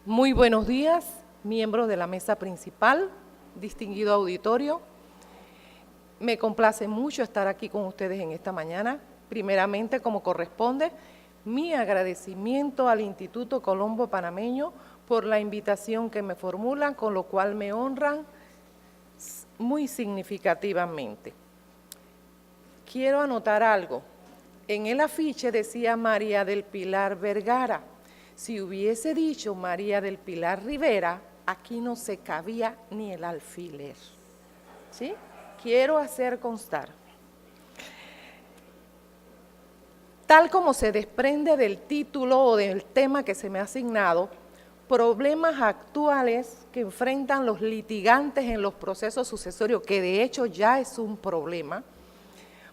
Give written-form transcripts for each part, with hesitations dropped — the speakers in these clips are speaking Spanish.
Muy buenos días, miembros de la mesa principal, distinguido auditorio. Me complace mucho estar aquí con ustedes en esta mañana. Primeramente, como corresponde, mi agradecimiento al Instituto Colombo Panameño por la invitación que me formulan, con lo cual me honran muy significativamente. Quiero anotar algo. En el afiche decía María del Pilar Vergara. Si hubiese dicho María del Pilar Rivera, aquí no se cabía ni el alfiler. ¿Sí? Quiero hacer constar. Tal como se desprende del título o del tema que se me ha asignado, problemas actuales que enfrentan los litigantes en los procesos sucesorios, que de hecho ya es un problema.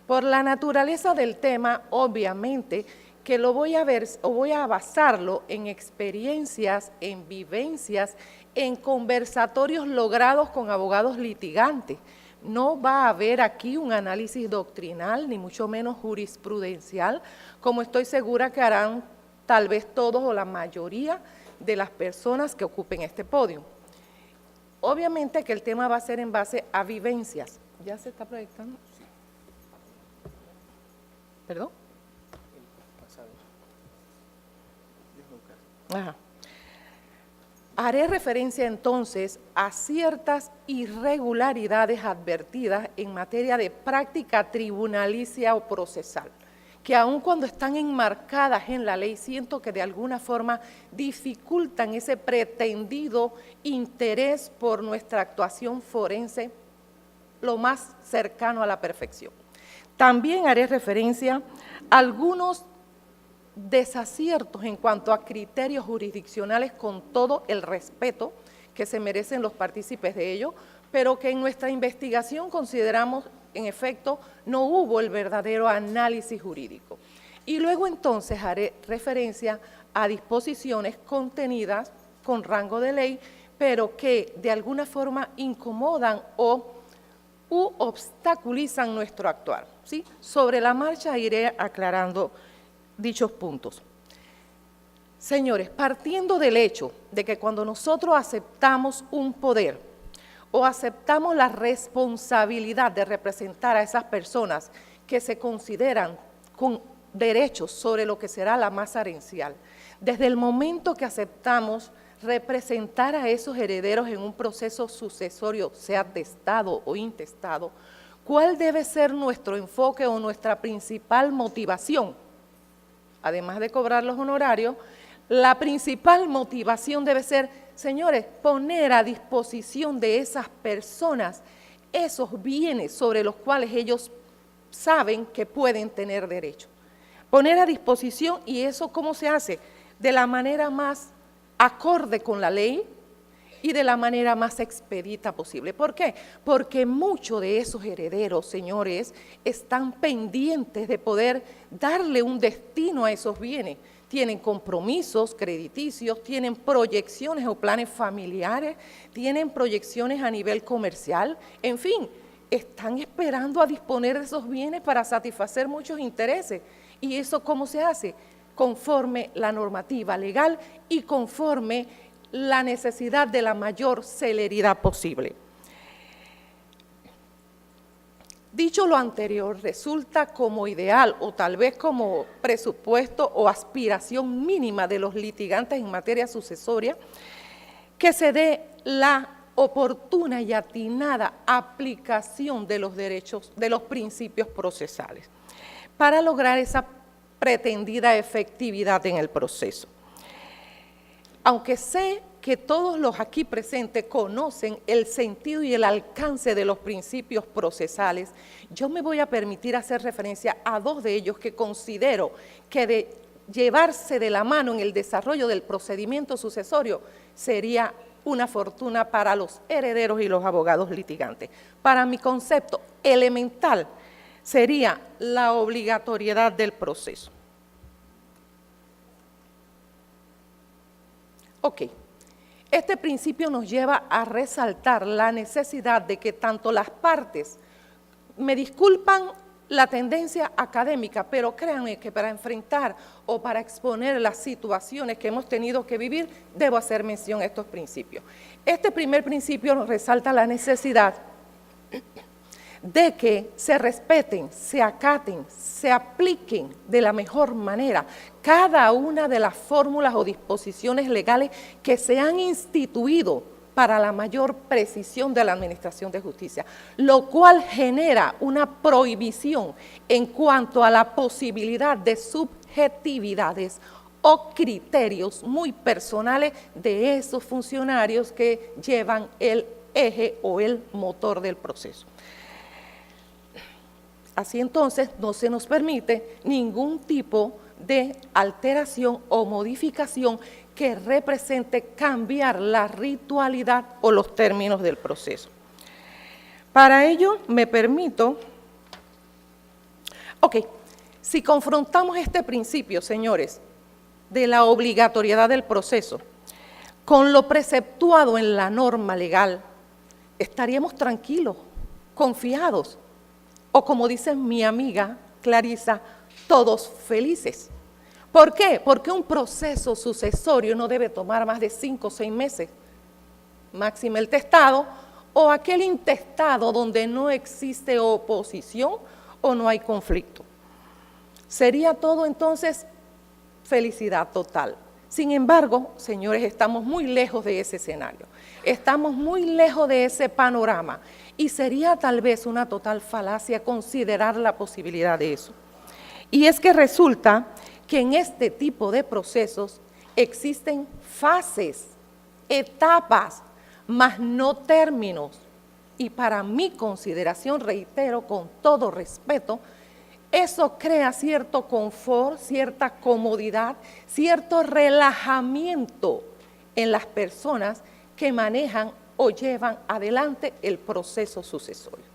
Por la naturaleza del tema, obviamente, que lo voy a ver o voy a basarlo en experiencias, en vivencias, en conversatorios logrados con abogados litigantes. No va a haber aquí un análisis doctrinal, ni mucho menos jurisprudencial, como estoy segura que harán tal vez todos o la mayoría de las personas que ocupen este podio. Obviamente que el tema va a ser en base a vivencias. ¿Ya se está proyectando? ¿Perdón? Ajá. Haré referencia entonces a ciertas irregularidades advertidas en materia de práctica tribunalicia o procesal, que aun cuando están enmarcadas en la ley, siento que de alguna forma dificultan ese pretendido interés por nuestra actuación forense lo más cercano a la perfección. También haré referencia a algunos desaciertos en cuanto a criterios jurisdiccionales, con todo el respeto que se merecen los partícipes de ello, pero que en nuestra investigación consideramos, en efecto, no hubo el verdadero análisis jurídico. Y luego entonces haré referencia a disposiciones contenidas con rango de ley, pero que de alguna forma incomodan u obstaculizan nuestro actuar, ¿sí? Sobre la marcha iré aclarando dichos puntos. Señores, partiendo del hecho de que cuando nosotros aceptamos un poder o aceptamos la responsabilidad de representar a esas personas que se consideran con derechos sobre lo que será la masa herencial, desde el momento que aceptamos representar a esos herederos en un proceso sucesorio, sea testado o intestado, ¿cuál debe ser nuestro enfoque o nuestra principal motivación? Además de cobrar los honorarios, la principal motivación debe ser, señores, poner a disposición de esas personas esos bienes sobre los cuales ellos saben que pueden tener derecho. Poner a disposición, ¿y eso cómo se hace? De la manera más acorde con la ley y de la manera más expedita posible. ¿Por qué? Porque muchos de esos herederos, señores, están pendientes de poder darle un destino a esos bienes. Tienen compromisos crediticios, tienen proyecciones o planes familiares, tienen proyecciones a nivel comercial, en fin, están esperando a disponer de esos bienes para satisfacer muchos intereses. ¿Y eso cómo se hace? Conforme la normativa legal y conforme la necesidad de la mayor celeridad posible. Dicho lo anterior, resulta como ideal o tal vez como presupuesto o aspiración mínima de los litigantes en materia sucesoria que se dé la oportuna y atinada aplicación de los derechos, de los principios procesales, para lograr esa pretendida efectividad en el proceso. Aunque sé que todos los aquí presentes conocen el sentido y el alcance de los principios procesales, yo me voy a permitir hacer referencia a dos de ellos que considero que de llevarse de la mano en el desarrollo del procedimiento sucesorio sería una fortuna para los herederos y los abogados litigantes. Para mi concepto elemental sería la obligatoriedad del proceso. Ok, este principio nos lleva a resaltar la necesidad de que tanto las partes, me disculpan la tendencia académica, pero créanme que para enfrentar o para exponer las situaciones que hemos tenido que vivir, debo hacer mención a estos principios. Este primer principio resalta la necesidad de que se respeten, se acaten, se apliquen de la mejor manera cada una de las fórmulas o disposiciones legales que se han instituido para la mayor precisión de la administración de justicia, lo cual genera una prohibición en cuanto a la posibilidad de subjetividades o criterios muy personales de esos funcionarios que llevan el eje o el motor del proceso. Así entonces no se nos permite ningún tipo de alteración o modificación que represente cambiar la ritualidad o los términos del proceso. Para ello me permito, si confrontamos este principio, señores, de la obligatoriedad del proceso con lo preceptuado en la norma legal, estaríamos tranquilos, confiados, o como dice mi amiga Clarisa, todos felices. ¿Por qué? Porque un proceso sucesorio no debe tomar más de 5 o 6 meses, máxime el testado, o aquel intestado donde no existe oposición o no hay conflicto. Sería todo entonces felicidad total. Sin embargo, señores, estamos muy lejos de ese escenario, estamos muy lejos de ese panorama y sería tal vez una total falacia considerar la posibilidad de eso. Y es que resulta que en este tipo de procesos existen fases, etapas, mas no términos. Y para mi consideración, reitero con todo respeto, eso crea cierto confort, cierta comodidad, cierto relajamiento en las personas que manejan o llevan adelante el proceso sucesorio.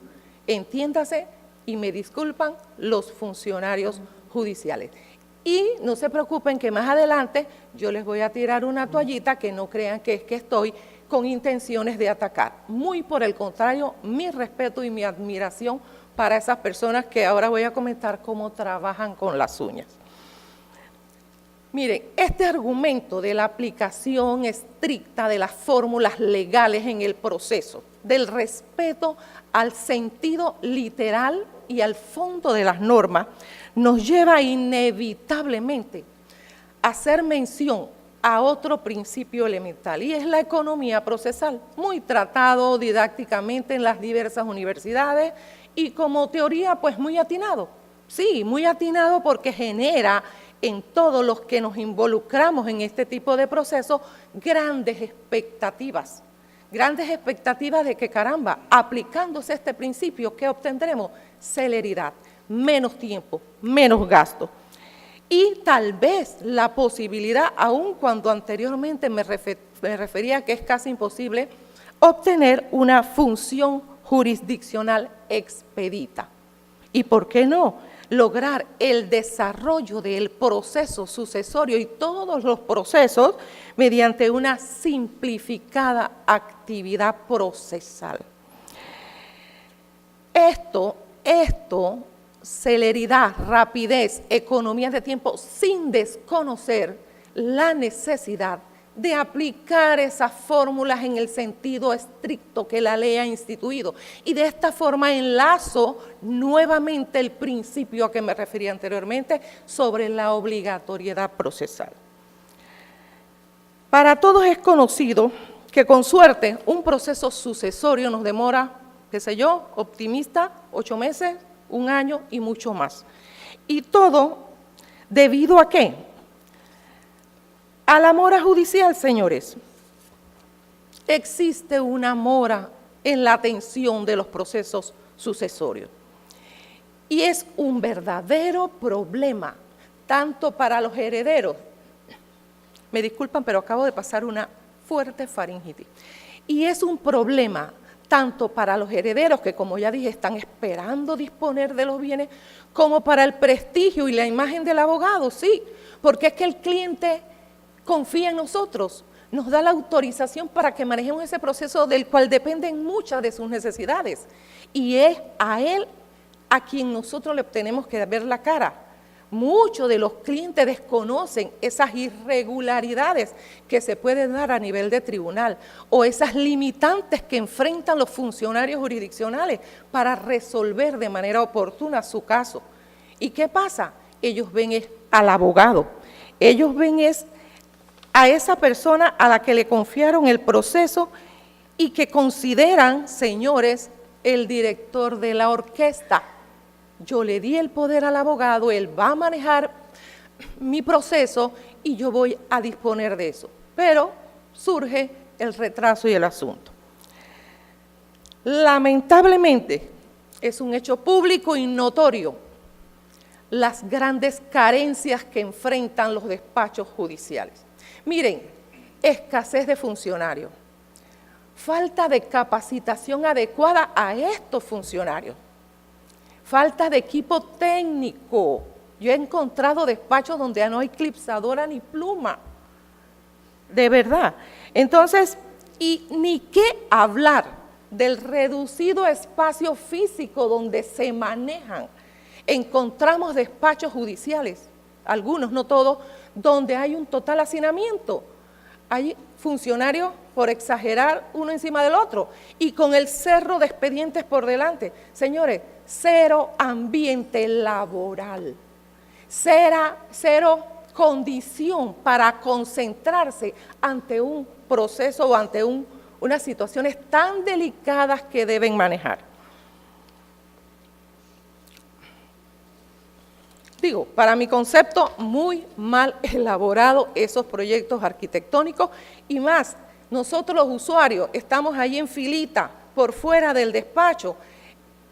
Entiéndase, y me disculpan, los funcionarios judiciales. Y no se preocupen que más adelante yo les voy a tirar una toallita, que no crean que es que estoy con intenciones de atacar. Muy por el contrario, mi respeto y mi admiración para esas personas que ahora voy a comentar cómo trabajan con las uñas. Miren, este argumento de la aplicación estricta de las fórmulas legales en el proceso, del respeto al sentido literal y al fondo de las normas, nos lleva inevitablemente a hacer mención a otro principio elemental, y es la economía procesal, muy tratado didácticamente en las diversas universidades y como teoría pues muy atinado. Sí, muy atinado porque genera en todos los que nos involucramos en este tipo de procesos grandes expectativas de que caramba, aplicándose este principio, ¿qué obtendremos? Celeridad, menos tiempo, menos gasto. Y tal vez la posibilidad, aun cuando anteriormente me refería que es casi imposible, obtener una función jurisdiccional expedita. ¿Y por qué no? Lograr el desarrollo del proceso sucesorio y todos los procesos mediante una simplificada actividad procesal. Esto, celeridad, rapidez, economías de tiempo, sin desconocer la necesidad de aplicar esas fórmulas en el sentido estricto que la ley ha instituido. Y de esta forma enlazo nuevamente el principio a que me refería anteriormente sobre la obligatoriedad procesal. Para todos es conocido que con suerte un proceso sucesorio nos demora, qué sé yo, optimista, 8 meses, 1 año y mucho más. Y todo ¿debido a qué? A la mora judicial, señores. Existe una mora en la atención de los procesos sucesorios. Y es un verdadero problema, tanto para los herederos. Me disculpan, pero acabo de pasar una fuerte faringitis. Y es un problema tanto para los herederos, que como ya dije, están esperando disponer de los bienes, como para el prestigio y la imagen del abogado, sí, porque es que el cliente confía en nosotros, nos da la autorización para que manejemos ese proceso del cual dependen muchas de sus necesidades. Y es a él a quien nosotros le tenemos que ver la cara. Muchos de los clientes desconocen esas irregularidades que se pueden dar a nivel de tribunal o esas limitantes que enfrentan los funcionarios jurisdiccionales para resolver de manera oportuna su caso. ¿Y qué pasa? Ellos ven al abogado, ellos ven a esa persona a la que le confiaron el proceso y que consideran, señores, el director de la orquesta. Yo le di el poder al abogado, él va a manejar mi proceso y yo voy a disponer de eso. Pero surge el retraso y el asunto. Lamentablemente, es un hecho público y notorio las grandes carencias que enfrentan los despachos judiciales. Miren, escasez de funcionarios, falta de capacitación adecuada a estos funcionarios, falta de equipo técnico. Yo he encontrado despachos donde no hay clipsadora ni pluma, de verdad. Entonces, y ni qué hablar del reducido espacio físico donde se manejan. Encontramos despachos judiciales, algunos, no todos, donde hay un total hacinamiento. Hay funcionarios, por exagerar, uno encima del otro, y con el cerro de expedientes por delante. Señores, cero ambiente laboral, cero condición para concentrarse ante un proceso o ante unas situaciones tan delicadas que deben manejar. Digo, para mi concepto, muy mal elaborado esos proyectos arquitectónicos y más, nosotros los usuarios estamos ahí en filita por fuera del despacho,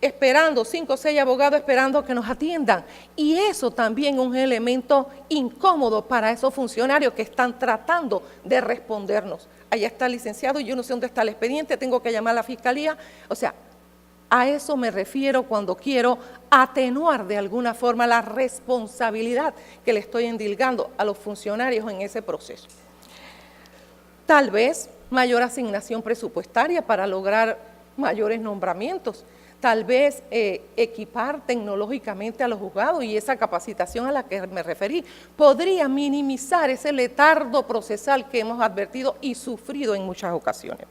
esperando, 5 o 6 abogados esperando que nos atiendan. Y eso también es un elemento incómodo para esos funcionarios que están tratando de respondernos. Allá está el licenciado y yo no sé dónde está el expediente, tengo que llamar a la fiscalía. O sea, a eso me refiero cuando quiero atenuar de alguna forma la responsabilidad que le estoy endilgando a los funcionarios en ese proceso. Tal vez mayor asignación presupuestaria para lograr mayores nombramientos, tal vez equipar tecnológicamente a los juzgados y esa capacitación a la que me referí podría minimizar ese letargo procesal que hemos advertido y sufrido en muchas ocasiones.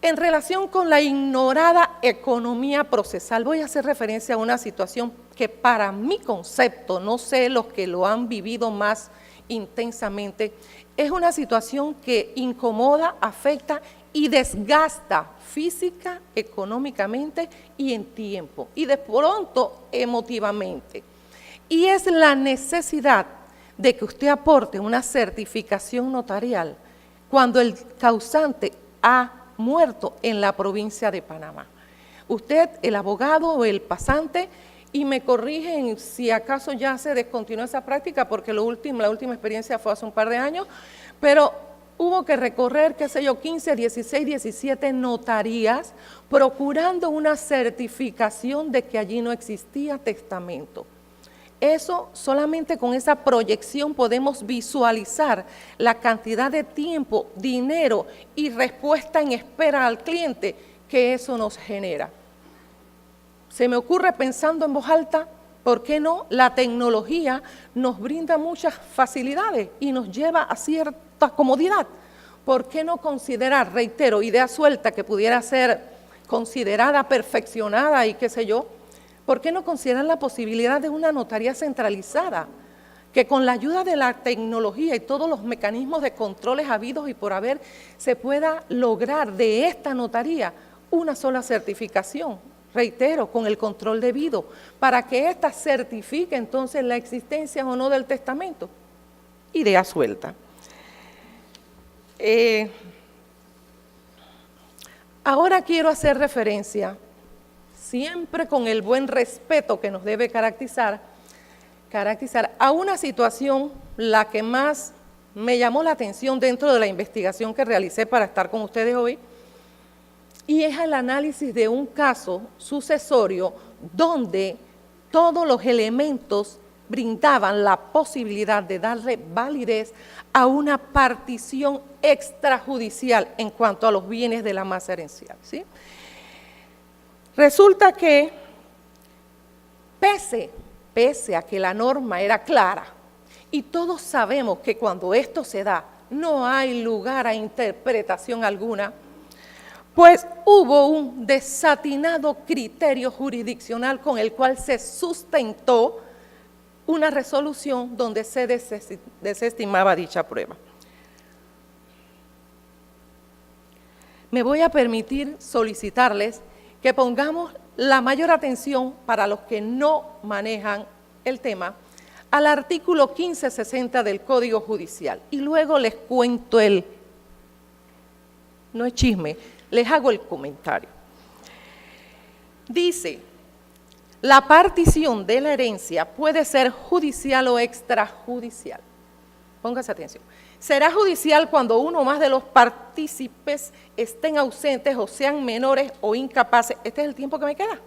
En relación con la ignorada economía procesal, voy a hacer referencia a una situación que para mi concepto, no sé los que lo han vivido más intensamente, es una situación que incomoda, afecta y desgasta física, económicamente y en tiempo, y de pronto emotivamente. Y es la necesidad de que usted aporte una certificación notarial cuando el causante ha muerto en la provincia de Panamá. Usted, el abogado o el pasante, y me corrigen si acaso ya se descontinuó esa práctica, porque la última experiencia fue hace un par de años, pero hubo que recorrer, qué sé yo, 15, 16, 17 notarías, procurando una certificación de que allí no existía testamento. Eso, solamente con esa proyección podemos visualizar la cantidad de tiempo, dinero y respuesta en espera al cliente que eso nos genera. Se me ocurre, pensando en voz alta, ¿por qué no? La tecnología nos brinda muchas facilidades y nos lleva a cierta comodidad. ¿Por qué no considerar, reitero, idea suelta que pudiera ser considerada, perfeccionada y qué sé yo? ¿Por qué no considerar la posibilidad de una notaría centralizada? Que con la ayuda de la tecnología y todos los mecanismos de controles habidos y por haber, se pueda lograr de esta notaría una sola certificación, reitero, con el control debido, para que ésta certifique entonces la existencia o no del testamento. Idea suelta. Ahora quiero hacer referencia, siempre con el buen respeto que nos debe caracterizar a una situación, la que más me llamó la atención dentro de la investigación que realicé para estar con ustedes hoy, y es el análisis de un caso sucesorio donde todos los elementos brindaban la posibilidad de darle validez a una partición extrajudicial en cuanto a los bienes de la masa herencial, ¿sí? Resulta que, pese a que la norma era clara, y todos sabemos que cuando esto se da, no hay lugar a interpretación alguna, pues hubo un desatinado criterio jurisdiccional con el cual se sustentó una resolución donde se desestimaba dicha prueba. Me voy a permitir solicitarles que pongamos la mayor atención para los que no manejan el tema al artículo 1560 del Código Judicial. Y luego les cuento no es chisme, les hago el comentario. Dice, la partición de la herencia puede ser judicial o extrajudicial. Póngase atención. Será judicial cuando uno o más de los partícipes estén ausentes o sean menores o incapaces. Este es el tiempo que me queda.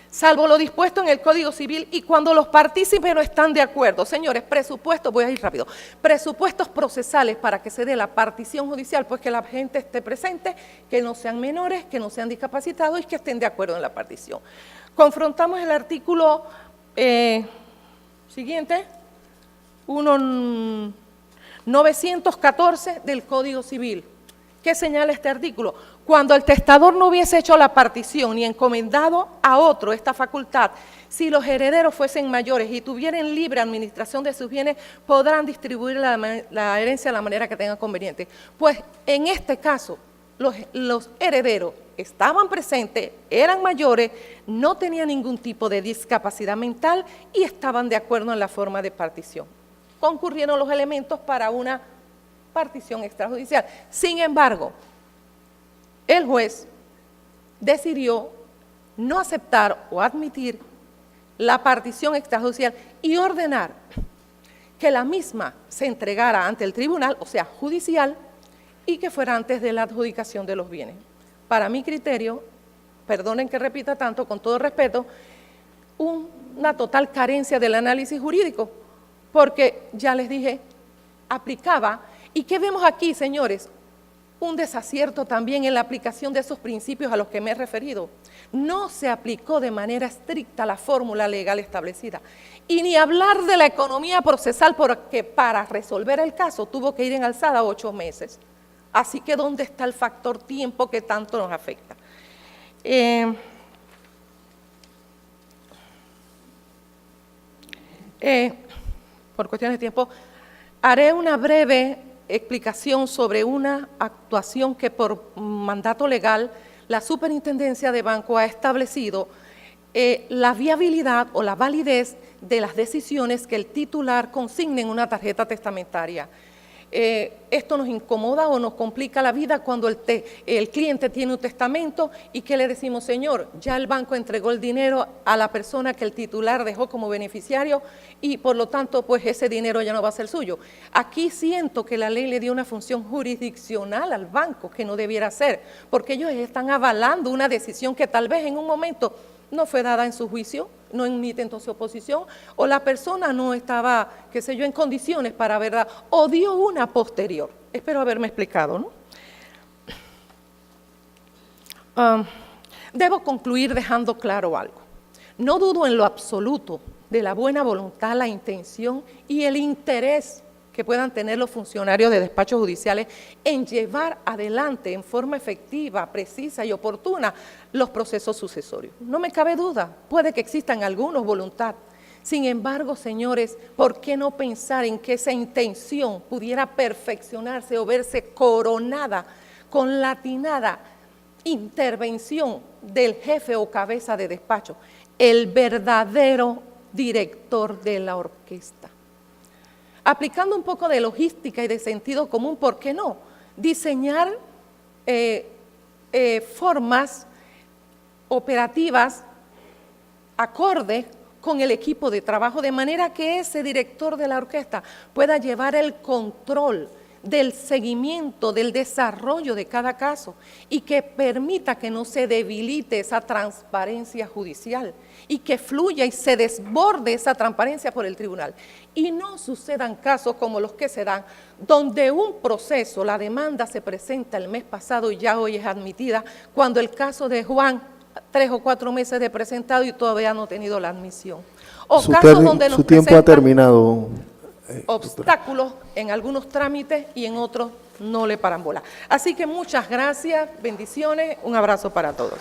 Salvo lo dispuesto en el Código Civil y cuando los partícipes no están de acuerdo. Señores, presupuestos, voy a ir rápido, presupuestos procesales para que se dé la partición judicial, pues que la gente esté presente, que no sean menores, que no sean discapacitados y que estén de acuerdo en la partición. Confrontamos el artículo siguiente, 914 del Código Civil. ¿Qué señala este artículo? Cuando el testador no hubiese hecho la partición ni encomendado a otro esta facultad, si los herederos fuesen mayores y tuvieran libre administración de sus bienes, podrán distribuir la herencia de la manera que tengan conveniente. Pues en este caso, los herederos estaban presentes, eran mayores, no tenían ningún tipo de discapacidad mental y estaban de acuerdo en la forma de partición. Concurrieron los elementos para una partición extrajudicial. Sin embargo, el juez decidió no aceptar o admitir la partición extrajudicial y ordenar que la misma se entregara ante el tribunal, o sea, judicial, y que fuera antes de la adjudicación de los bienes. Para mi criterio, perdonen que repita tanto, con todo respeto, una total carencia del análisis jurídico, porque ya les dije, aplicaba. ¿Y qué vemos aquí, señores? Un desacierto también en la aplicación de esos principios a los que me he referido. No se aplicó de manera estricta la fórmula legal establecida. Y ni hablar de la economía procesal, porque para resolver el caso tuvo que ir en alzada 8 meses. Así que, ¿dónde está el factor tiempo que tanto nos afecta? Por cuestiones de tiempo, haré una breve explicación sobre una actuación que por mandato legal la Superintendencia de Banco ha establecido la viabilidad o la validez de las decisiones que el titular consigne en una tarjeta testamentaria. Esto nos incomoda o nos complica la vida cuando el cliente tiene un testamento y que le decimos, señor, ya el banco entregó el dinero a la persona que el titular dejó como beneficiario y por lo tanto pues ese dinero ya no va a ser suyo. Aquí siento que la ley le dio una función jurisdiccional al banco que no debiera ser, porque ellos están avalando una decisión que tal vez en un momento no fue dada en su juicio, no emite entonces oposición, o la persona no estaba, qué sé yo, en condiciones para verla, o dio una posterior. Espero haberme explicado, ¿no? Debo concluir dejando claro algo. No dudo en lo absoluto de la buena voluntad, la intención y el interés que puedan tener los funcionarios de despachos judiciales en llevar adelante en forma efectiva, precisa y oportuna los procesos sucesorios. No me cabe duda, puede que existan algunos voluntad. Sin embargo, señores, ¿por qué no pensar en que esa intención pudiera perfeccionarse o verse coronada con la atinada intervención del jefe o cabeza de despacho, el verdadero director de la orquesta? Aplicando un poco de logística y de sentido común, ¿por qué no? Diseñar formas operativas acordes con el equipo de trabajo, de manera que ese director de la orquesta pueda llevar el control del seguimiento, del desarrollo de cada caso y que permita que no se debilite esa transparencia judicial y que fluya y se desborde esa transparencia por el tribunal. Y no sucedan casos como los que se dan, donde un proceso, la demanda se presenta el mes pasado y ya hoy es admitida, cuando el caso de Juan, 3 o 4 meses de presentado y todavía no ha tenido la admisión. O casos donde nos su tiempo ha terminado. Obstáculos en algunos trámites y en otros no le paran bola. Así que muchas gracias, bendiciones, un abrazo para todos.